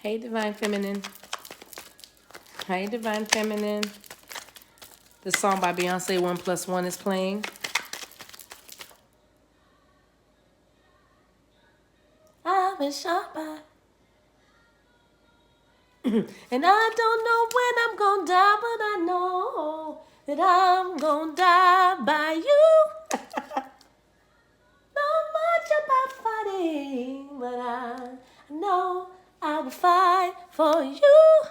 Hey, Divine Feminine. Hey, Divine Feminine. The song by Beyonce, 1+1, is playing. I wish I and I don't know when I'm gonna die, but I know that I'm gonna die by you. Not much about fighting, but I know I will fight for you.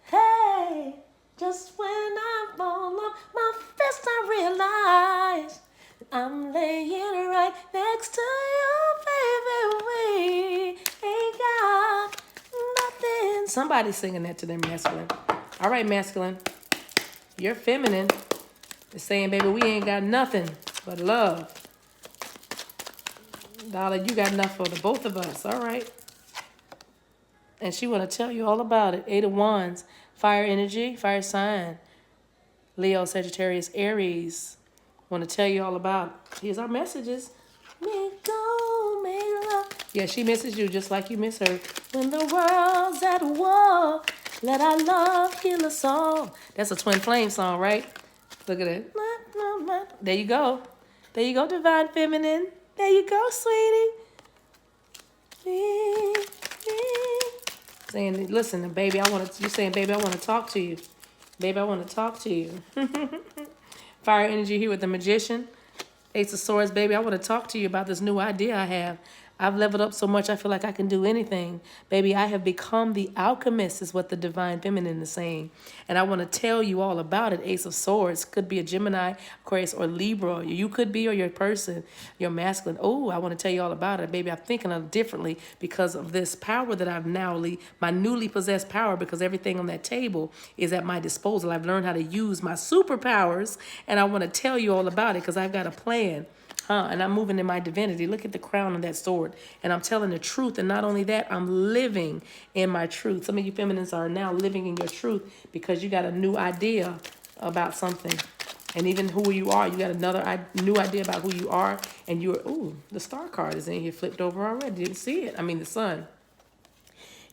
Hey, just when I fall off my fist, I realize I'm laying right next to you, baby. We ain't got nothing. Somebody's singing that to their masculine. All right, masculine. You're feminine. They're saying, baby, we ain't got nothing but love. Dollar, you got enough for the both of us. All right. And she want to tell you all about it. 8 of Wands, fire energy, fire sign. Leo, Sagittarius, Aries. Want to tell you all about it. Here's our messages. Make go, make love. Yeah, she misses you just like you miss her. When the world's at war, let our love heal us all. That's a Twin Flame song, right? Look at it. There you go. There you go, Divine Feminine. There you go, sweetie. Saying, listen, baby, you're saying, baby, I want to talk to you. Baby, I want to talk to you. Fire energy here with the Magician. Ace of Swords, baby, I want to talk to you about this new idea I have. I've leveled up so much, I feel like I can do anything. Baby, I have become the alchemist, is what the Divine Feminine is saying. And I want to tell you all about it. Ace of Swords could be a Gemini, Aquarius, or Libra. You could be, or your person, your masculine. Oh, I want to tell you all about it. Baby, I'm thinking of it differently because of this power that I've now, my newly possessed power, because everything on that table is at my disposal. I've learned how to use my superpowers, and I want to tell you all about it because I've got a plan. And I'm moving in my divinity. Look at the crown of that sword. And I'm telling the truth. And not only that, I'm living in my truth. Some of you feminines are now living in your truth because you got a new idea about something. And even who you are, you got another new idea about who you are. And you're, ooh, the star card is in here flipped over already. Didn't see it. I mean, the sun.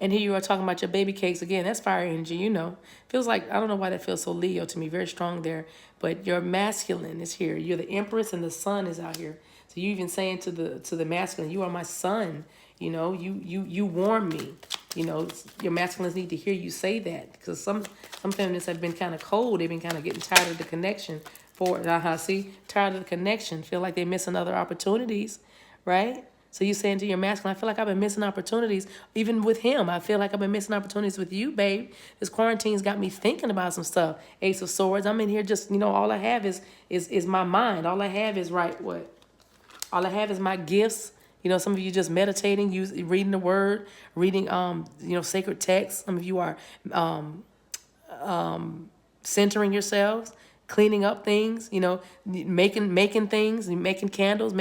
And here you are talking about your baby cakes. Again, that's fire energy, you know. Feels like, I don't know why that feels so Leo to me. Very strong there. But your masculine is here. You're the Empress and the sun is out here. So you even saying to the masculine, you are my son. You know, you warm me. You know, your masculines need to hear you say that. Because some feminists have been kind of cold. They've been kind of getting tired of the connection. Tired of the connection. Feel like they're missing other opportunities, right? So you saying to your masculine, I feel like I've been missing opportunities. Even with him, I feel like I've been missing opportunities with you, babe. This quarantine's got me thinking about some stuff. Ace of Swords, I'm in here just, you know, all I have is my mind. All I have is what? All I have is my gifts. You know, some of you just meditating, reading the word, reading, you know, sacred texts. Some of you are centering yourselves, cleaning up things, you know, making things, making candles,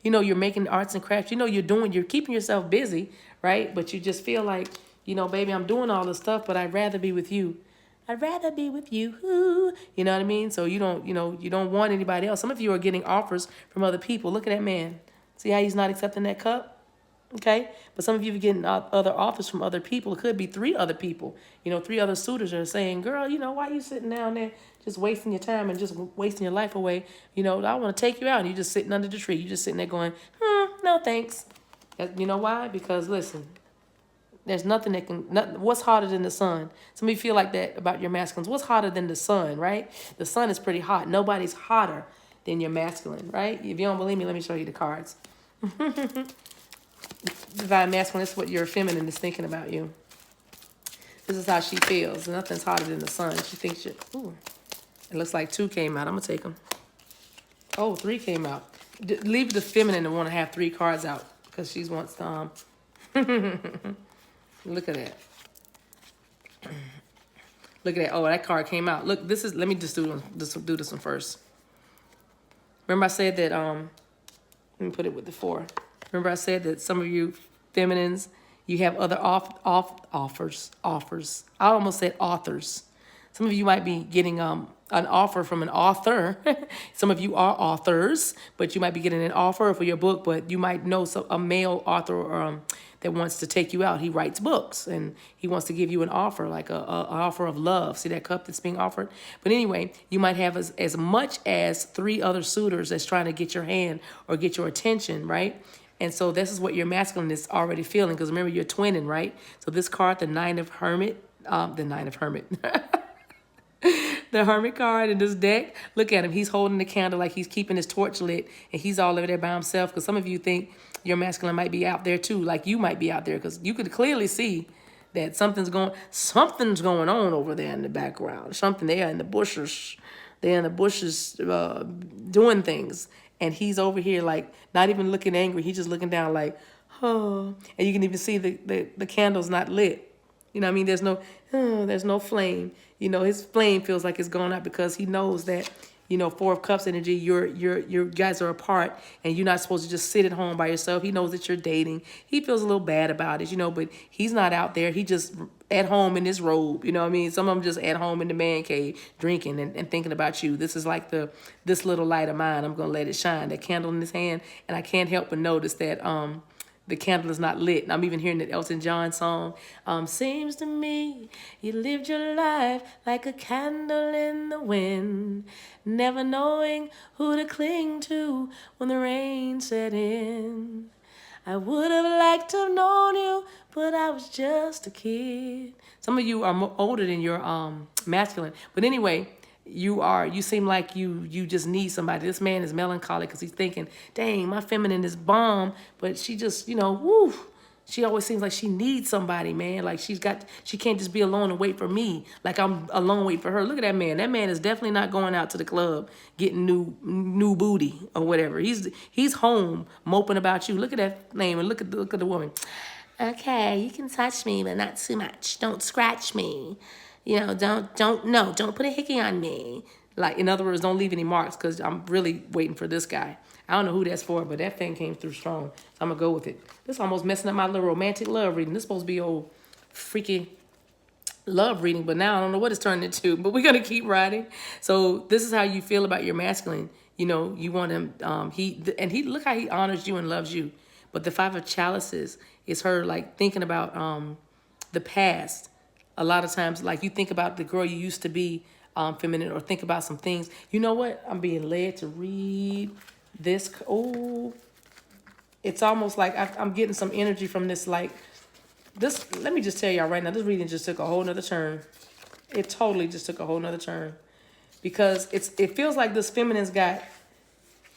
you know, you're making arts and crafts, you know, you're keeping yourself busy, right? But you just feel like, you know, baby, I'm doing all this stuff, but I'd rather be with you. I'd rather be with you. You know what I mean? So you don't want anybody else. Some of you are getting offers from other people. Look at that man. See how he's not accepting that cup? Okay, but some of you are getting other offers from other people. It could be 3 other people. You know, 3 other suitors are saying, girl, you know, why are you sitting down there just wasting your time and just wasting your life away? You know, I want to take you out. And you're just sitting under the tree. You're just sitting there going, no thanks. You know why? Because, listen, there's nothing what's hotter than the sun? Some of you feel like that about your masculines. What's hotter than the sun, right? The sun is pretty hot. Nobody's hotter than your masculine, right? If you don't believe me, let me show you the cards. Divine masculine, this is what your feminine is thinking about you. This is how she feels. Nothing's hotter than the sun. She thinks it looks like 2 came out. I'm going to take them. Oh, 3 came out. Leave the feminine to want to have 3 cards out because she wants to, look at that. Look at that. Oh, that card came out. Look, let me just do this one first. Remember I said that, let me put it with the 4. Remember I said that some of you feminines, you have other offers. I almost said authors. Some of you might be getting an offer from an author. Some of you are authors, but you might be getting an offer for your book, but you might know a male author that wants to take you out. He writes books, and he wants to give you an offer, like a offer of love. See that cup that's being offered? But anyway, you might have as much as 3 other suitors that's trying to get your hand or get your attention, right? And so this is what your masculine is already feeling, because remember, you're twinning, right? So this card, the Nine of Hermit, the Hermit card in this deck, look at him. He's holding the candle like he's keeping his torch lit, and he's all over there by himself, because some of you think your masculine might be out there too, like you might be out there, because you could clearly see that something's going on over there in the background. Something there in the bushes. They're in the bushes doing things. And he's over here like not even looking angry. He's just looking down like, oh. And you can even see the candle's not lit. You know what I mean? There's no flame. You know, his flame feels like it's gone out, because he knows that, you know, 4 of Cups energy, you guys are apart, and you're not supposed to just sit at home by yourself. He knows that you're dating. He feels a little bad about it, you know, but he's not out there. He just at home in his robe, you know what I mean? Some of them just at home in the man cave drinking and thinking about you. This is like this little light of mine. I'm going to let it shine. That candle in his hand, and I can't help but notice that the candle is not lit. And I'm even hearing that Elton John song. Seems to me you lived your life like a candle in the wind, never knowing who to cling to when the rain set in. I would have liked to have known you, but I was just a kid. Some of you are older than your masculine. But anyway, you seem like you just need somebody. This man is melancholy because he's thinking, dang, my feminine is bomb, but she just, you know, woo. She always seems like she needs somebody, man. Like she can't just be alone and wait for me. Like I'm alone waiting for her. Look at that man. That man is definitely not going out to the club getting new booty or whatever. He's home moping about you. Look at that name and look at the woman. Okay, you can touch me, but not too much. Don't scratch me. You know, don't put a hickey on me. Like, in other words, don't leave any marks, because I'm really waiting for this guy. I don't know who that's for, but that thing came through strong. So I'm going to go with it. This is almost messing up my little romantic love reading. This is supposed to be old freaky love reading, but now I don't know what it's turned into. But we're going to keep riding. So this is how you feel about your masculine. You know, you want him, he look how he honors you and loves you. But the 5 of Chalices is her, like, thinking about the past. A lot of times, like, you think about the girl you used to be, feminine, or think about some things. You know what? I'm being led to read this. Oh, it's almost like I'm getting some energy from this. Like this. Let me just tell y'all right now, this reading just took a whole nother turn. It totally just took a whole nother turn, because it feels like this feminine's got.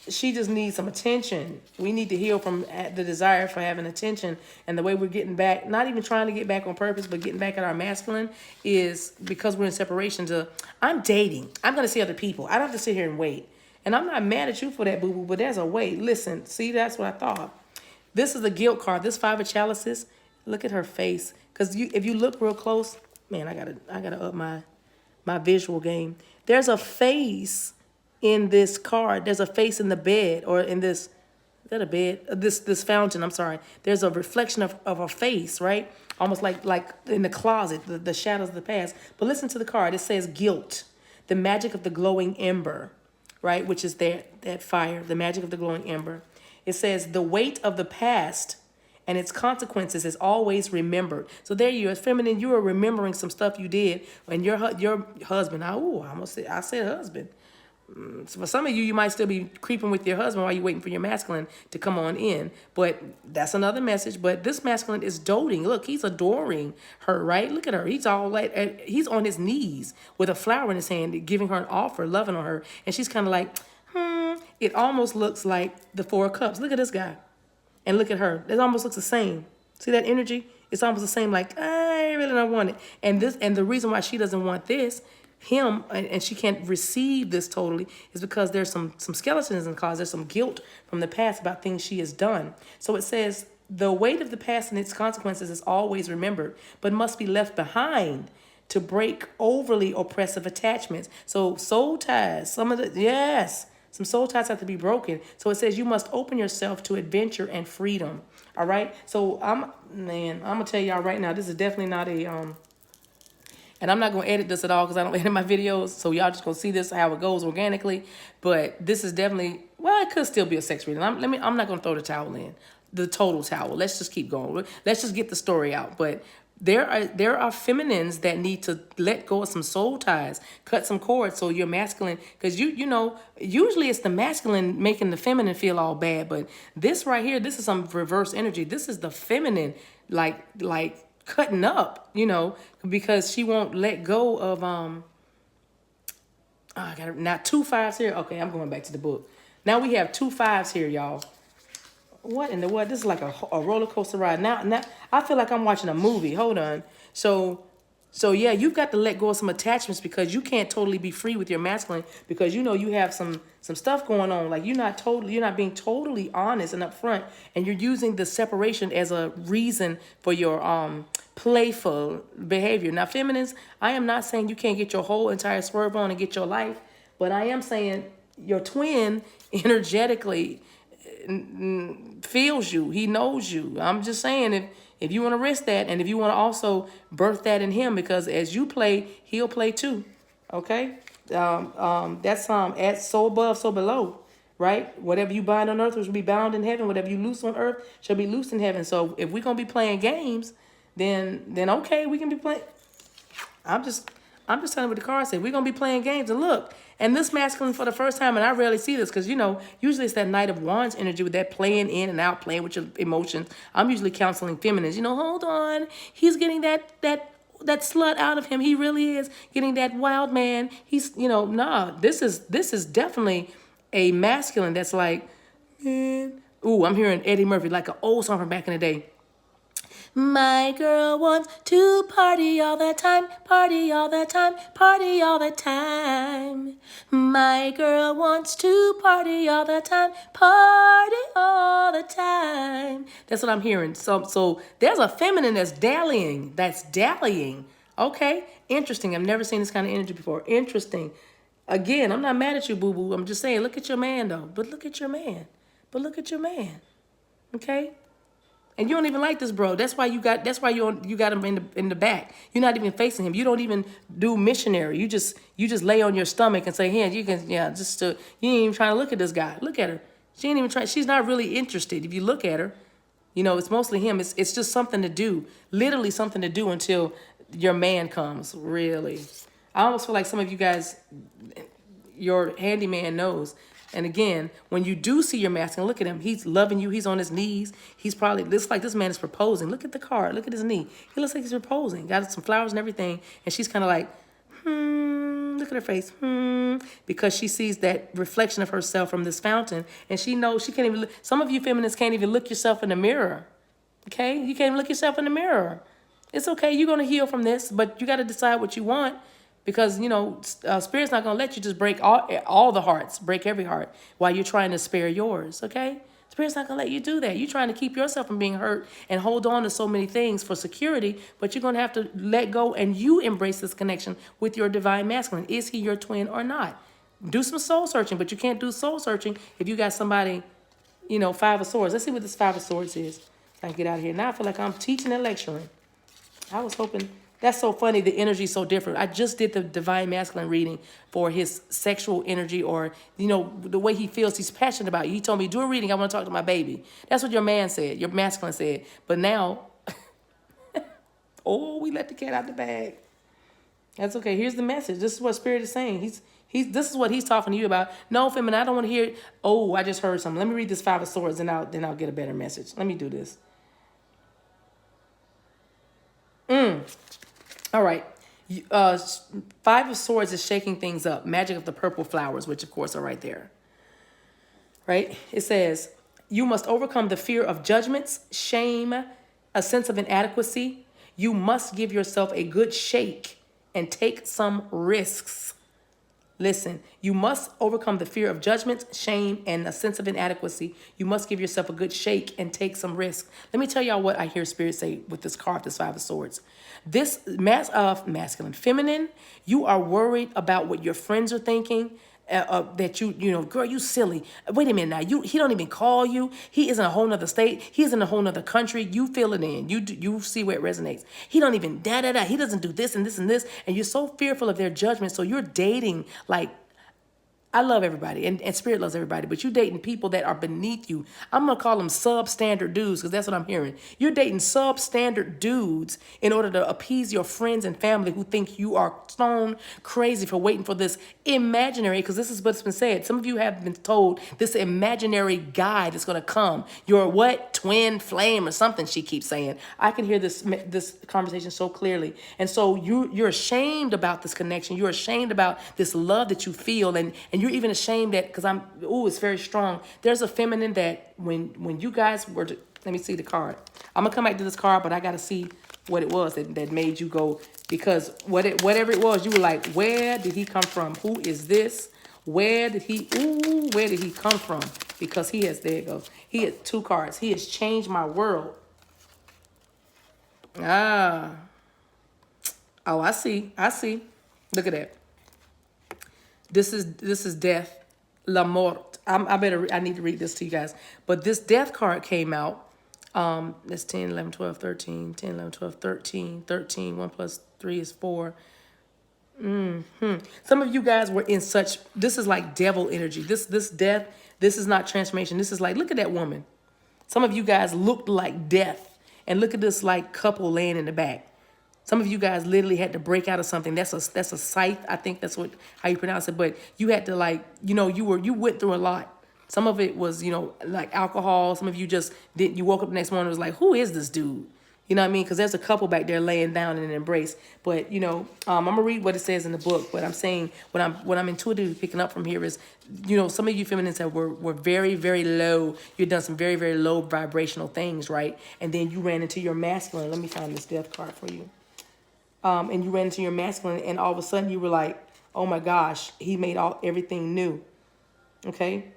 She just needs some attention. We need to heal from the desire for having attention. And the way we're getting back, not even trying to get back on purpose, but getting back at our masculine, is because we're in separation to, I'm dating. I'm going to see other people. I don't have to sit here and wait. And I'm not mad at you for that, boo-boo, but there's a wait. Listen, see, that's what I thought. This is a guilt card. This 5 of Chalices, look at her face. Because if you look real close, man, I gotta up my visual game. There's a face in this card. There's a face in the bed, or in this, is that a bed? This fountain, I'm sorry. There's a reflection of a face, right? Almost like in the closet, the shadows of the past. But listen to the card. It says guilt, the magic of the glowing ember, right? Which is that fire, the magic of the glowing ember. It says the weight of the past and its consequences is always remembered. So there you are, feminine, you are remembering some stuff you did, and your husband, I said husband. So for some of you, you might still be creeping with your husband while you're waiting for your masculine to come on in. But that's another message. But this masculine is doting. Look, he's adoring her, right? Look at her. He's all like, he's on his knees with a flower in his hand, giving her an offer, loving on her. And she's kind of like, It almost looks like the 4 of Cups. Look at this guy. And look at her. It almost looks the same. See that energy? It's almost the same, like, I really don't want it. And the reason why she doesn't want him, and she can't receive this totally, is because there's some skeletons in the closet. There's some guilt from the past about things she has done. So it says, the weight of the past and its consequences is always remembered, but must be left behind to break overly oppressive attachments. So soul ties, some soul ties have to be broken. So it says you must open yourself to adventure and freedom. All right. So I'm gonna tell y'all right now, this is definitely not And I'm not going to edit this at all because I don't edit my videos. So y'all just going to see this, how it goes organically. But this is definitely, well, it could still be a sex reading. I'm not going to throw the towel in, the total towel. Let's just keep going. Let's just get the story out. But there are feminines that need to let go of some soul ties, cut some cords so you're masculine. Because you know, usually it's the masculine making the feminine feel all bad. But this right here, this is some reverse energy. This is the feminine like cutting up, you know, because she won't let go of I got now 2 5s here. Okay, I'm going back to the book. Now we have 2 5s here, y'all. What in the what? This is like a roller coaster ride. Now I feel like I'm watching a movie. Hold on. So yeah, you've got to let go of some attachments because you can't totally be free with your masculine because you know you have some stuff going on. Like you're not being totally honest and upfront, and you're using the separation as a reason for your playful behavior. Now, feminines, I am not saying you can't get your whole entire swerve on and get your life, but I am saying your twin energetically feels you. He knows you. I'm just saying if you want to risk that, and if you want to also birth that in him, because as you play, he'll play too. Okay, that's at so above, so below, right? Whatever you bind on earth will be bound in heaven. Whatever you loose on earth shall be loosed in heaven. So if we're gonna be playing games, then okay, we can be playing. I'm just telling you what the card said. We're gonna be playing games, and look. And this masculine for the first time, and I rarely see this because, you know, usually it's that Knight of Wands energy with that playing in and out, playing with your emotions. I'm usually counseling feminines. You know, hold on. He's getting that slut out of him. He really is getting that wild man. He's, you know, nah, this is definitely a masculine that's like, man. Ooh, I'm hearing Eddie Murphy, like an old song from back in the day. My girl wants to party all the time, party all the time, party all the time. My girl wants to party all the time, party all the time. That's what I'm hearing. So there's a feminine that's dallying. Okay, interesting. I've never seen this kind of energy before. Interesting. Again, I'm not mad at you, boo-boo. I'm just saying, look at your man, though. But look at your man. Okay? And you don't even like this bro. That's why you got him in the back. You're not even facing him. You don't even do missionary. You just lay on your stomach and say, "Here, you can." Yeah, you ain't even trying to look at this guy. Look at her. She ain't even trying. She's not really interested. If you look at her, you know it's mostly him. It's just something to do. Literally something to do until your man comes. Really, I almost feel like some of you guys, your handyman knows. And again, when you do see your masculine, look at him. He's loving you. He's on his knees. He's probably, looks like this man is proposing. Look at the card. Look at his knee. He looks like he's proposing. Got some flowers and everything. And she's kind of like, look at her face. Because she sees that reflection of herself from this fountain. And she knows she can't even look. Some of you feminists can't even look yourself in the mirror. Okay? You can't even look yourself in the mirror. It's okay. You're going to heal from this. But you got to decide what you want. Because, you know, Spirit's not going to let you just break all the hearts, break every heart while you're trying to spare yours, okay? Spirit's not going to let you do that. You're trying to keep yourself from being hurt and hold on to so many things for security, but you're going to have to let go and you embrace this connection with your divine masculine. Is he your twin or not? Do some soul searching, but you can't do soul searching if you got somebody, you know, 5 of Swords. Let's see what this 5 of Swords is. I can get out of here. Now I feel like I'm teaching and lecturing. I was hoping... That's so funny. The energy is so different. I just did the divine masculine reading for his sexual energy, or, you know, the way he feels. He's passionate about you. He told me, do a reading. I want to talk to my baby. That's what your man said. Your masculine said. But now, oh, we let the cat out the bag. That's okay. Here's the message. This is what Spirit is saying. This is what he's talking to you about. No, feminine, I don't want to hear it. Oh, I just heard something. Let me read this 5 of Swords, and then I'll get a better message. Let me do this. All right. 5 of Swords is shaking things up. Magic of the purple flowers, which of course are right there. Right? It says, you must overcome the fear of judgments, shame, a sense of inadequacy. You must give yourself a good shake and take some risks. Listen, you must overcome the fear of judgment, shame, and a sense of inadequacy. You must give yourself a good shake and take some risk. Let me tell y'all what I hear Spirit say with this card, this 5 of Swords. This masculine, feminine, you are worried about what your friends are thinking. that girl, you silly. Wait a minute now. He don't even call you. He is in a whole nother state. He is in a whole nother country. You feel it in. You see where it resonates. He don't even da. He doesn't do this and this and this. And you're so fearful of their judgment. So you're dating like, I love everybody, and Spirit loves everybody, but you dating people that are beneath you. I'm going to call them substandard dudes because that's what I'm hearing. You're dating substandard dudes in order to appease your friends and family who think you are stone crazy for waiting for this imaginary, because this is what's been said. Some of you have been told this imaginary guy that's going to come. Your what? Twin flame or something she keeps saying. I can hear this conversation so clearly. And so you're ashamed about this connection. You're ashamed about this love that you feel, and you're even ashamed that, because it's very strong. There's a feminine that when you guys were to, let me see the card. I'm gonna come back to this card, but I gotta see what it was that made you go, because whatever it was, you were like, where did he come from? Who is this? Where did he come from? Because there it goes. He had 2 cards. He has changed my world. Oh, I see. Look at that. This is death, la mort. I need to read this to you guys. But this death card came out. That's 10, 11, 12, 13, 10, 11, 12, 13, 13. 1 plus 3 is 4. Some of you guys were in such, this is like devil energy. This death, this is not transformation. This is like, look at that woman. Some of you guys looked like death. And look at this like couple laying in the back. Some of you guys literally had to break out of something. That's a scythe. I think that's how you pronounce it. But you had to you went through a lot. Some of it was, like alcohol. Some of you just didn't. You woke up the next morning and was like, who is this dude? You know what I mean? Because there's a couple back there laying down in an embrace. But, I'm going to read what it says in the book. But I'm saying what I'm intuitively picking up from here is, some of you feminines that were very, very low. You've done some very, very low vibrational things, right? And then you ran into your masculine. Let me find this death card for you. And you ran into your masculine, and all of a sudden you were like, oh my gosh, he made everything new. Okay?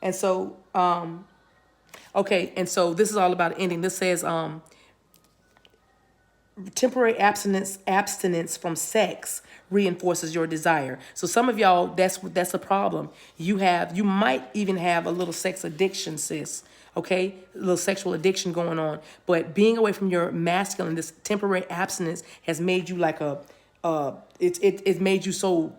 And so, and so this is all about ending. This says, temporary abstinence from sex reinforces your desire. So some of y'all, that's a problem. You might even have a little sex addiction, sis. Okay, a little sexual addiction going on. But being away from your masculine, this temporary abstinence has made you like it's made you so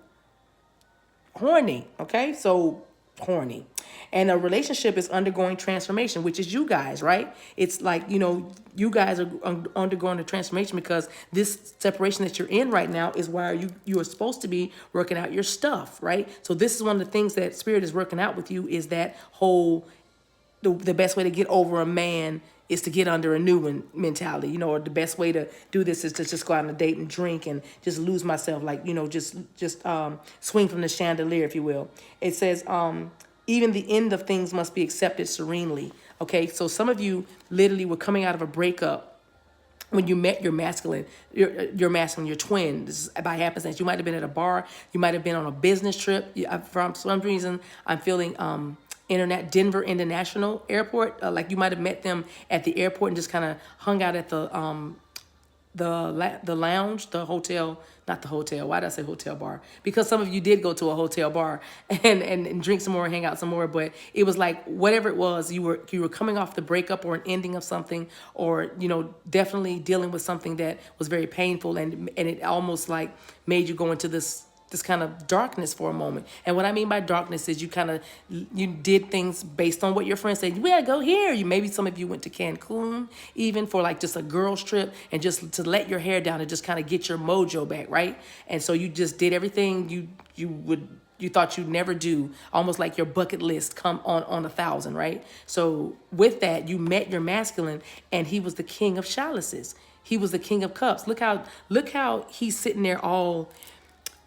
horny. Okay, so horny. And a relationship is undergoing transformation, which is you guys, right? It's like, you guys are undergoing a transformation because this separation that you're in right now is why you are supposed to be working out your stuff, right? So this is one of the things that Spirit is working out with you, is that whole, the best way to get over a man is to get under a new one mentality, or the best way to do this is to just go out on a date and drink and just lose myself, like, just swing from the chandelier, if you will. It says, even the end of things must be accepted serenely. Okay, so some of you literally were coming out of a breakup when you met your masculine, your twin. This is by happenstance. You might have been at a bar. You might have been on a business trip. For some reason, I'm feeling Denver International Airport. Like you might have met them at the airport and just kind of hung out at the lounge, the hotel, not the hotel. Why did I say hotel bar? Because some of you did go to a hotel bar and drink some more, hang out some more. But it was like, whatever it was, you were coming off the breakup or an ending of something, or, definitely dealing with something that was very painful. And it almost like made you go into this kind of darkness for a moment. And what I mean by darkness is you did things based on what your friends said. Yeah, go here. Maybe some of you went to Cancun even for like just a girls trip and just to let your hair down and just kind of get your mojo back, right? And so you just did everything you thought you'd never do, almost like your bucket list come on 1,000, right? So with that, you met your masculine, and he was the king of chalices. He was the king of cups. Look how he's sitting there all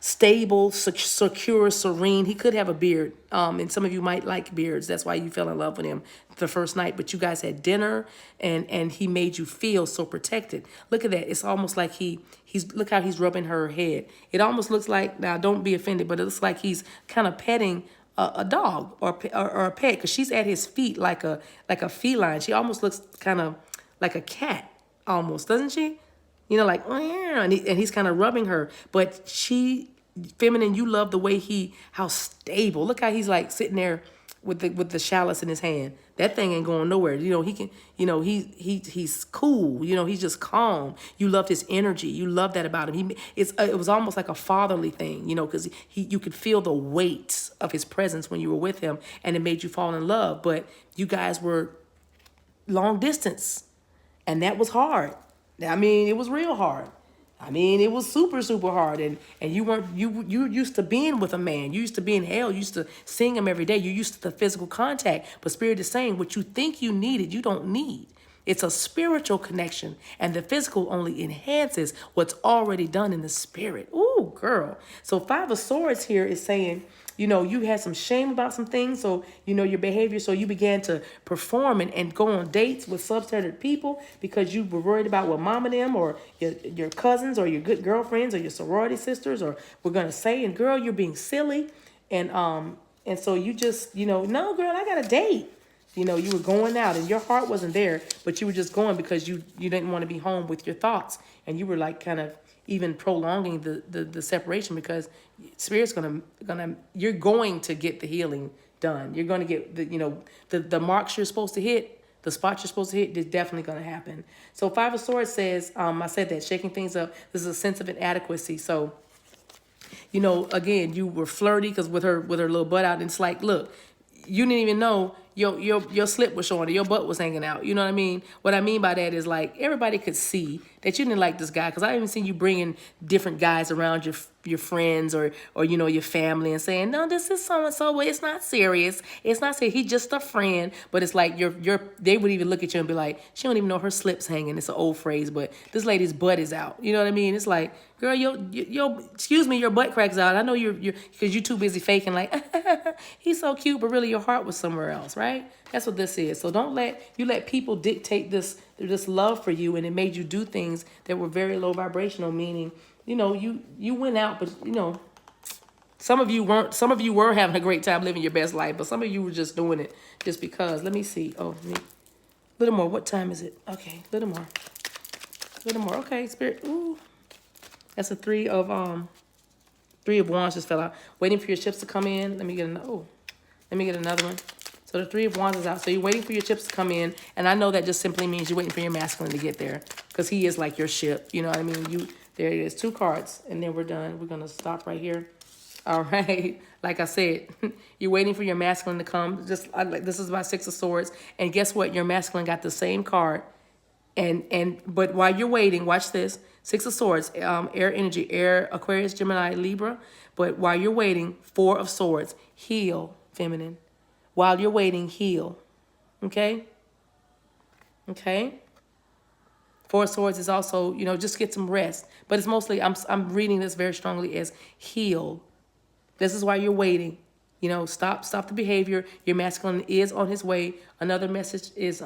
stable, secure, serene. He could have a beard. And some of you might like beards. That's why you fell in love with him the first night. But you guys had dinner, and he made you feel so protected. Look at that. It's almost like look how he's rubbing her head. It almost looks like, now don't be offended, but it looks like he's kind of petting a dog or a pet, because she's at his feet like a feline. She almost looks kind of like a cat, almost, doesn't she? Like, oh yeah, and he's kind of rubbing her, but she feminine, you love the way how stable. Look how he's like sitting there with the chalice in his hand. That thing ain't going nowhere. You know, he can, you know, he's cool. You know, he's just calm. You loved his energy. You love that about him. It was almost like a fatherly thing, you know, because you could feel the weight of his presence when you were with him, and it made you fall in love. But you guys were long distance, and that was hard. I mean, it was real hard. I mean, it was super, super hard. And you used to being with a man. You used to be in hell. You used to seeing him every day. You used to the physical contact. But Spirit is saying what you think you needed, you don't need. It's a spiritual connection. And the physical only enhances what's already done in the spirit. Ooh, girl. So 5 of Swords here is saying, you know, you had some shame about some things, so, you know, your behavior, so you began to perform and go on dates with substandard people because you were worried about what mom and them or your cousins or your good girlfriends or your sorority sisters or were going to say, and girl, you're being silly. And so you just, you know, no, girl, I got a date. You know, you were going out and your heart wasn't there, but you were just going because you didn't want to be home with your thoughts. And you were like kind of even prolonging the separation because Spirit's you're going to get the healing done. You're going to get the marks you're supposed to hit, the spots you're supposed to hit is definitely going to happen. So 5 of Swords says, I said that, shaking things up. This is a sense of inadequacy. So, you know, again, you were flirty because with her little butt out, and it's like, look, you didn't even know your slip was showing, or your butt was hanging out. You know what I mean? What I mean by that is like everybody could see that you didn't like this guy, because I even seen you bringing different guys around your friends or you know, your family and saying, no, this is so and so, but it's not serious. It's not serious. He's just a friend. But it's like they would even look at you and be like, she don't even know her slip's hanging. It's an old phrase, but this lady's butt is out. You know what I mean? It's like, girl, excuse me, your butt crack's out. I know you're because you're too busy faking like he's so cute, but really your heart was somewhere else, right? That's what this is. So don't let people dictate this love for you, and it made you do things that were very low vibrational, meaning, you know, you went out, but you know, some of you were having a great time living your best life, but some of you were just doing it just because. Let me see. Oh, little more. What time is it? Okay, little more. Okay, Spirit. Ooh. That's a 3 of Wands just fell out. Waiting for your chips to come in. Let me get another one. So the 3 of Wands is out. So you're waiting for your chips to come in. And I know that just simply means you're waiting for your masculine to get there. Because he is like your ship. You know what I mean? There it is. 2 cards. And then we're done. We're going to stop right here. All right. Like I said, you're waiting for your masculine to come. This is about 6 of Swords. And guess what? Your masculine got the same card. But while you're waiting, watch this. 6 of Swords, air energy, air, Aquarius, Gemini, Libra. But while you're waiting, 4 of Swords, heal, feminine. While you're waiting, heal. Okay? Okay? 4 of Swords is also, you know, just get some rest. But it's mostly, I'm reading this very strongly as heal. This is why you're waiting. You know, stop the behavior. Your masculine is on his way. Another message is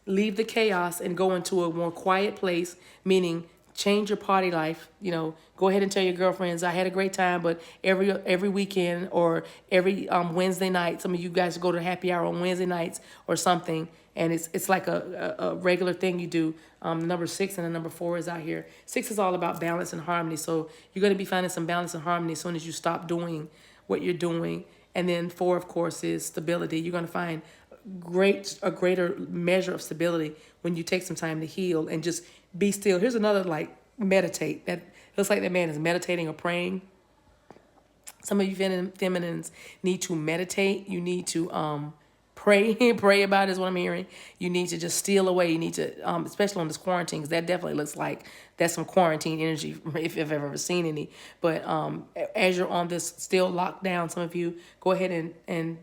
leave the chaos and go into a more quiet place, meaning change your party life. You know, go ahead and tell your girlfriends, I had a great time, but every weekend or every Wednesday night, some of you guys go to happy hour on Wednesday nights or something, and it's like a regular thing you do. Number 6 and the number 4 is out here. 6 is all about balance and harmony, so you're going to be finding some balance and harmony as soon as you stop doing what you're doing. And then 4, of course, is stability. You're going to find a greater measure of stability when you take some time to heal and just be still. Here's another, like, meditate. That looks like that man is meditating or praying. Some of you feminines need to meditate. You need to pray about it is what I'm hearing. You need to just steal away. You need to, especially on this quarantine, because that definitely looks like that's some quarantine energy if I've ever seen any. But as you're on this still lockdown, some of you go ahead and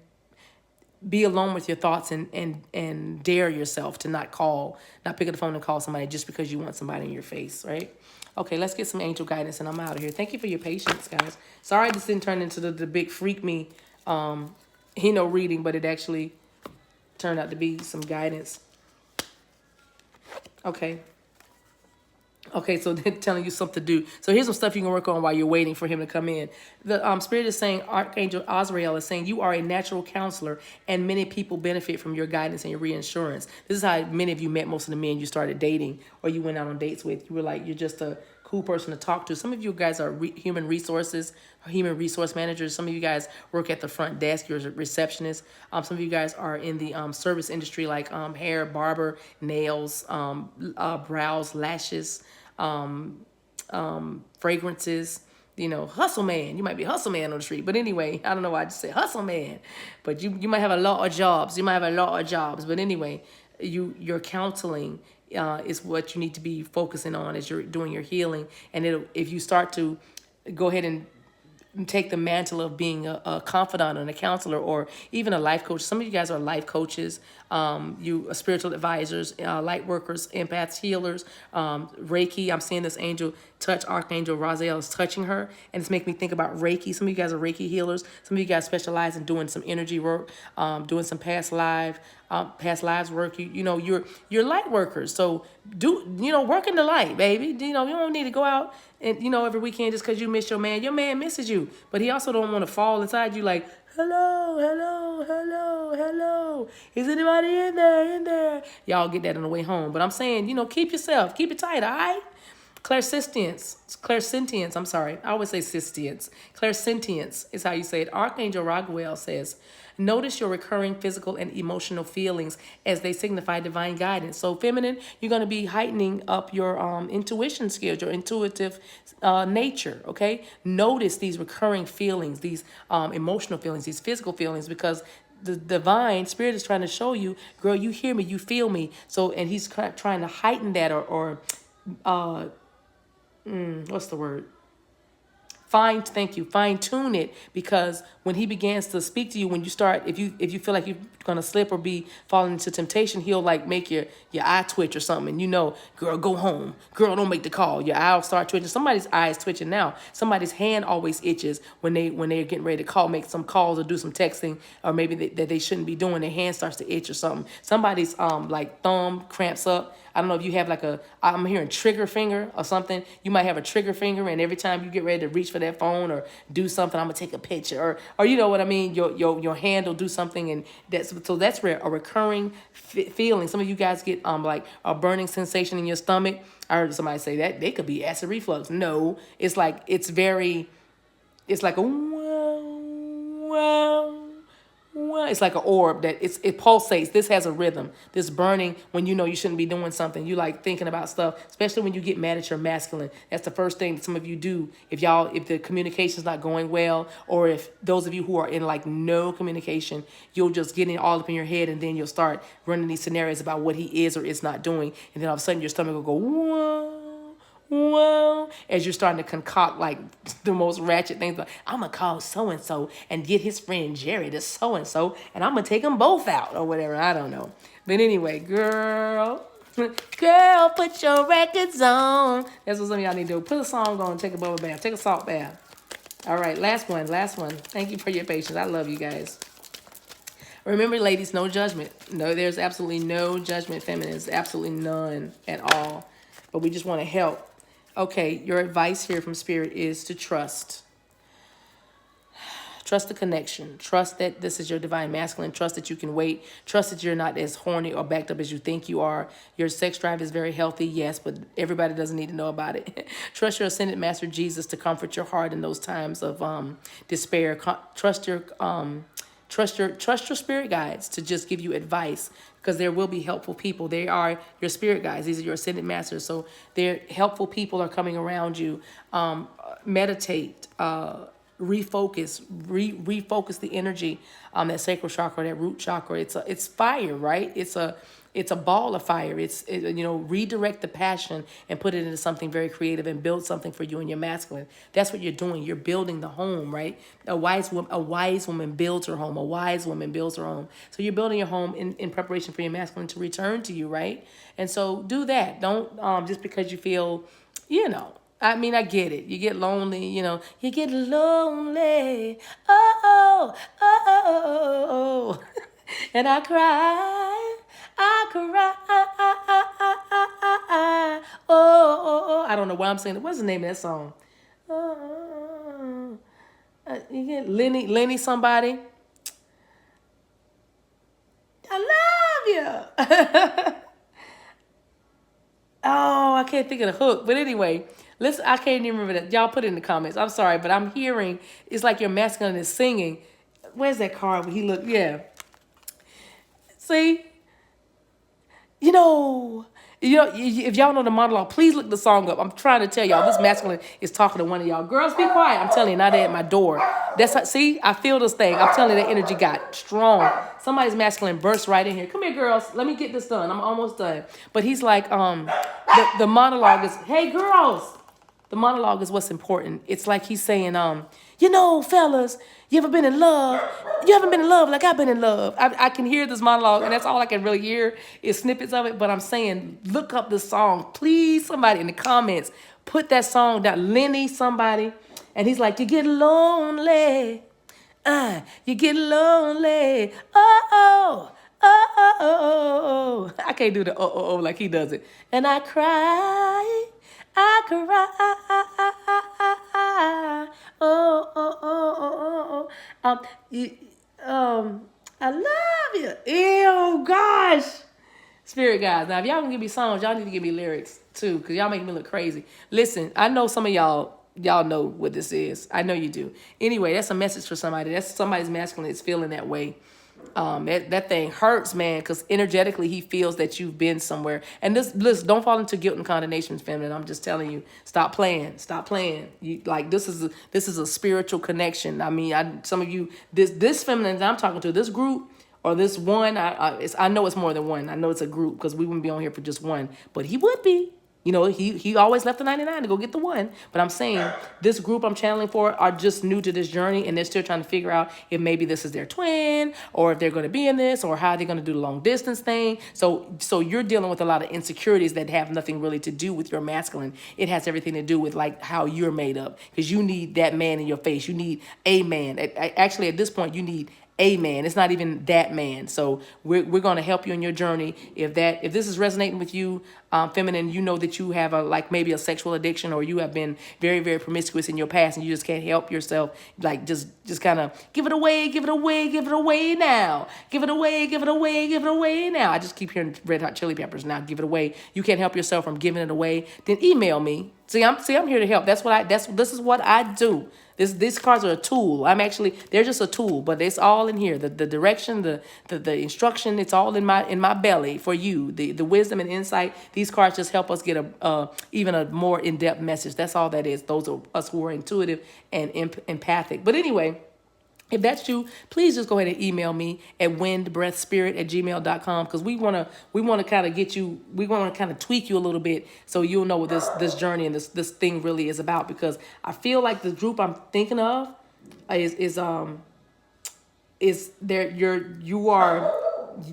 be alone with your thoughts and dare yourself to not pick up the phone and call somebody just because you want somebody in your face, right? Okay, let's get some angel guidance and I'm out of here. Thank you for your patience, guys. Sorry this didn't turn into the big freak me, reading, but it actually turned out to be some guidance. Okay. Okay, so they're telling you something to do. So here's some stuff you can work on while you're waiting for him to come in. The Spirit is saying, Archangel Azrael is saying, you are a natural counselor, and many people benefit from your guidance and your reinsurance. This is how many of you met most of the men you started dating or you went out on dates with. You were like, you're just a cool person to talk to. Some of you guys are human resources, human resource managers. Some of you guys work at the front desk. You're a receptionist. Some of you guys are in the service industry, like hair, barber, nails, brows, lashes, fragrances, hustle man. You might be hustle man on the street. But anyway, I don't know why I just say hustle man. But you might have a lot of jobs. You might have a lot of jobs. But anyway, your counseling is what you need to be focusing on as you're doing your healing. And if you start to go ahead and take the mantle of being a confidant and a counselor or even a life coach. Some of you guys are life coaches, you are spiritual advisors, light workers, empaths, healers, Reiki. I'm seeing this angel touch, Archangel Raziel is touching her, and it's making me think about Reiki. Some of you guys are Reiki healers. Some of you guys specialize in doing some energy work, doing some past lives work. You're light workers. So work in the light, baby. You don't need to go out and every weekend just because you miss your man. Your man misses you, but he also don't want to fall inside you like, hello, hello, hello, hello. Is anybody in there? In there? Y'all get that on the way home. But I'm saying, keep it tight, all right? Clairsentience, I'm sorry. I always say sistience. Clairsentience is how you say it. Archangel Raguel says, notice your recurring physical and emotional feelings as they signify divine guidance. So feminine, you're going to be heightening up your intuition skills, your intuitive nature, okay? Notice these recurring feelings, these emotional feelings, these physical feelings, because the divine spirit is trying to show you, girl, you hear me, you feel me. So, and he's trying to heighten that or what's the word? Fine tune it, because when he begins to speak to you, when you start, if you feel like you're gonna slip or be falling into temptation, he'll like make your eye twitch or something, and girl, go home, girl, don't make the call. Your eye will start twitching. Somebody's eye is twitching now. Somebody's hand always itches when they're getting ready to call, make some calls or do some texting, or maybe that they shouldn't be doing. Their hand starts to itch or something. Somebody's like thumb cramps up. I don't know if you have I'm hearing trigger finger or something. You might have a trigger finger, and every time you get ready to reach for that phone or do something, I'm gonna take a picture, or you know what I mean. Your hand will do something, and that's a recurring feeling. Some of you guys get like a burning sensation in your stomach. I heard somebody say that they could be acid reflux. No, it's like it's like a wow. It's like an orb that it pulsates. This has a rhythm. This burning when you shouldn't be doing something. You like thinking about stuff, especially when you get mad at your masculine. That's the first thing that some of you do if the communication's not going well, or if those of you who are in like no communication, you'll just get it all up in your head, and then you'll start running these scenarios about what he is or is not doing, and then all of a sudden your stomach will go whoa. Well, as you're starting to concoct like the most ratchet things, like I'm gonna call so and get his friend Jerry to so and I'm gonna take them both out or whatever. I don't know, but anyway, girl, put your records on. That's what some of y'all need to do. Put a song on, take a bubble bath, take a salt bath. All right, last one. Thank you for your patience. I love you guys. Remember, ladies, no judgment. No, there's absolutely no judgment, feminists. Absolutely none at all. But we just want to help. Okay, your advice here from Spirit is to trust. Trust the connection. Trust that this is your divine masculine. Trust that you can wait. Trust that you're not as horny or backed up as you think you are. Your sex drive is very healthy, yes, but everybody doesn't need to know about it. Trust your ascended master Jesus to comfort your heart in those times of despair. Trust your spirit guides to just give you advice, because there will be helpful people. They are your spirit guides. These are your ascended masters. So they're helpful people are coming around you. Meditate, refocus, refocus the energy on that sacral chakra, that root chakra. It's fire, right? It's a ball of fire. Redirect the passion and put it into something very creative and build something for you and your masculine. That's what you're doing. You're building the home, right? A wise woman builds her home. A wise woman builds her home. So you're building your home in preparation for your masculine to return to you, right? And so do that. Don't just because you feel, I get it. You get lonely, you get lonely. Oh, oh, oh, oh, oh. And I cry. I don't know why I'm saying it. What's the name of that song? Oh, you get Lenny somebody. I love you. Oh, I can't think of the hook. But anyway, listen, I can't even remember that. Y'all put it in the comments. I'm sorry, but I'm hearing, it's like your masculine is singing. Where's that card when he looked? Yeah. See? You know, if y'all know the monologue, please look the song up. I'm trying to tell y'all, this masculine is talking to one of y'all. Girls, be quiet. I'm telling you, now they're at my door. That's how, see, I feel this thing. I'm telling you, that energy got strong. Somebody's masculine burst right in here. Come here, girls. Let me get this done. I'm almost done. But he's like, the monologue is, hey, girls. The monologue is what's important. It's like he's saying, fellas, you ever been in love? You haven't been in love like I've been in love. I can hear this monologue, and that's all I can really hear is snippets of it. But I'm saying, look up this song. Please, somebody in the comments, put that song down. Lenny, somebody. And he's like, you get lonely. You get lonely. Oh. I can't do the oh like he does it. And I cry. I cry. Oh. I love you. Ew, gosh. Spirit guys. Now, if y'all can give me songs, y'all need to give me lyrics too, because y'all make me look crazy. Listen, I know some of y'all know what this is. I know you do. Anyway, that's a message for somebody. That's somebody's masculine is feeling that way. That thing hurts, man, because energetically he feels that you've been somewhere. And listen, don't fall into guilt and condemnation, feminine. I'm just telling you, stop playing. You like this is a spiritual connection. I mean, some of you, this feminine that I'm talking to, this group or this one, I know it's more than one. I know it's a group because we wouldn't be on here for just one, but he would be. He always left the 99 to go get the one. But I'm saying this group I'm channeling for are just new to this journey, and they're still trying to figure out if maybe this is their twin, or if they're going to be in this, or how they're going to do the long distance thing. So you're dealing with a lot of insecurities that have nothing really to do with your masculine. It has everything to do with like how you're made up, because you need that man in your face. You need a man. Actually, at this point, you need a man. It's not even that man. So we're going to help you in your journey. If this is resonating with you, feminine, you know that you have maybe a sexual addiction, or you have been very, very promiscuous in your past, and you just can't help yourself. Like just kind of give it away now. Give it away now. I just keep hearing Red Hot Chili Peppers now. Give it away. You can't help yourself from giving it away. Then email me. See, I'm here to help. This is what I do. These cards are a tool. They're just a tool, but it's all in here. The direction, the instruction, it's all in my belly for you. The wisdom and insight. These cards just help us get even a more in-depth message. That's all that is. Those are us who are intuitive and empathic. But anyway, if that's you, please just go ahead and email me at windbreathspirit@gmail.com, because we want to kind of get you, we want to kind of tweak you a little bit so you'll know what this journey and this thing really is about. Because I feel like the group I'm thinking of is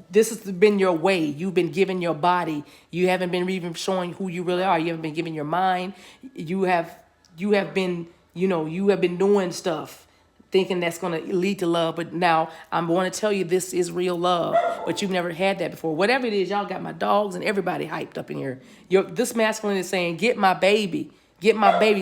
this has been your way. You've been giving your body. You haven't been even showing who you really are. You haven't been giving your mind. You have been doing stuff thinking that's going to lead to love. But now I'm going to tell you this is real love, but you've never had that before. Whatever it is, y'all got my dogs and everybody hyped up in here. This masculine is saying, get my baby,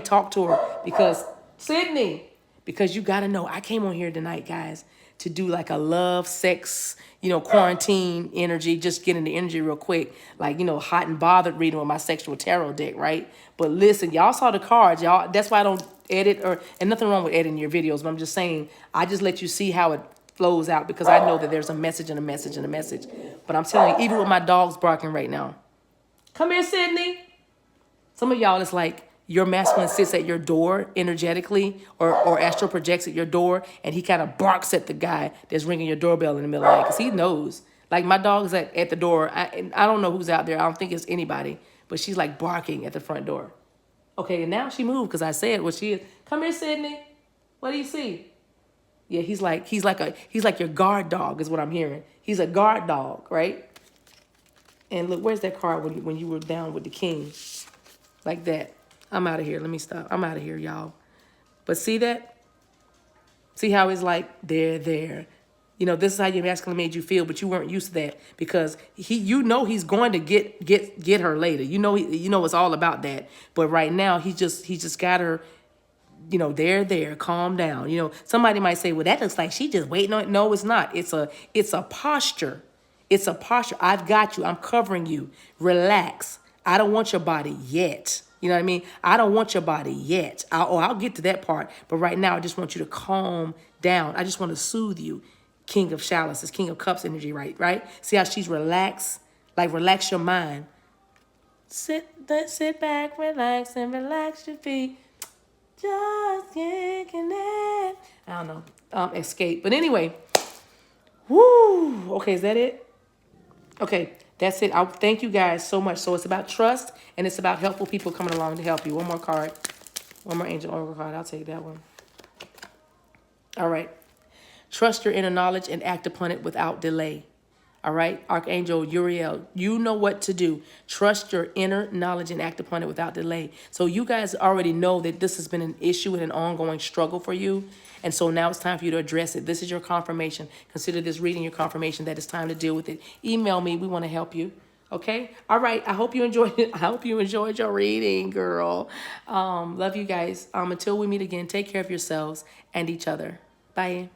talk to her. Because Sydney, because you got to know, I came on here tonight, guys, to do like a love, sex, quarantine energy, just getting the energy real quick. Like, hot and bothered reading with my sexual tarot deck, right? But listen, y'all saw the cards, y'all. That's why I don't edit and nothing wrong with editing your videos, but I'm just saying, I just let you see how it flows out, because I know that there's a message and a message and a message. But I'm telling you, even with my dogs barking right now. Come here, Sydney. Some of y'all, it's like your masculine sits at your door energetically, or astral projects at your door, and he kind of barks at the guy that's ringing your doorbell in the middle of the night, because he knows. Like my dog's at the door. I don't know who's out there. I don't think it's anybody, but she's like barking at the front door. Okay, and now she moved because I said what she is. Come here, Sydney. What do you see? Yeah, he's like your guard dog is what I'm hearing. He's a guard dog, right? And look, where's that card when you were down with the king? Like that. I'm out of here. Let me stop. I'm out of here, y'all. But see that? See how it's like there. You know, this is how your masculine made you feel, but you weren't used to that because he's going to get her later. You know, it's all about that. But right now, he just got her. You know, there, calm down. You know, somebody might say, well, that looks like she just waiting on it. No, it's not. It's a posture. It's a posture. I've got you. I'm covering you. Relax. I don't want your body yet. You know what I mean? I don't want your body yet. I'll get to that part. But right now, I just want you to calm down. I just want to soothe you. King of chalices, King of cups energy, right? See how she's relaxed? Like, relax your mind. Sit back, relax, and relax your feet. Just can't connect. I don't know. Escape. But anyway. Woo. Okay, is that it? Okay, that's it. I thank you guys so much. So it's about trust, and it's about helpful people coming along to help you. One more card. One more angel oracle card. I'll take that one. All right. Trust your inner knowledge and act upon it without delay. All right, Archangel Uriel, you know what to do. Trust your inner knowledge and act upon it without delay. So you guys already know that this has been an issue and an ongoing struggle for you. And so now it's time for you to address it. This is your confirmation. Consider this reading your confirmation that it's time to deal with it. Email me. We want to help you. Okay. All right. I hope you enjoyed it. I hope you enjoyed your reading, girl. Love you guys. Until we meet again, take care of yourselves and each other. Bye.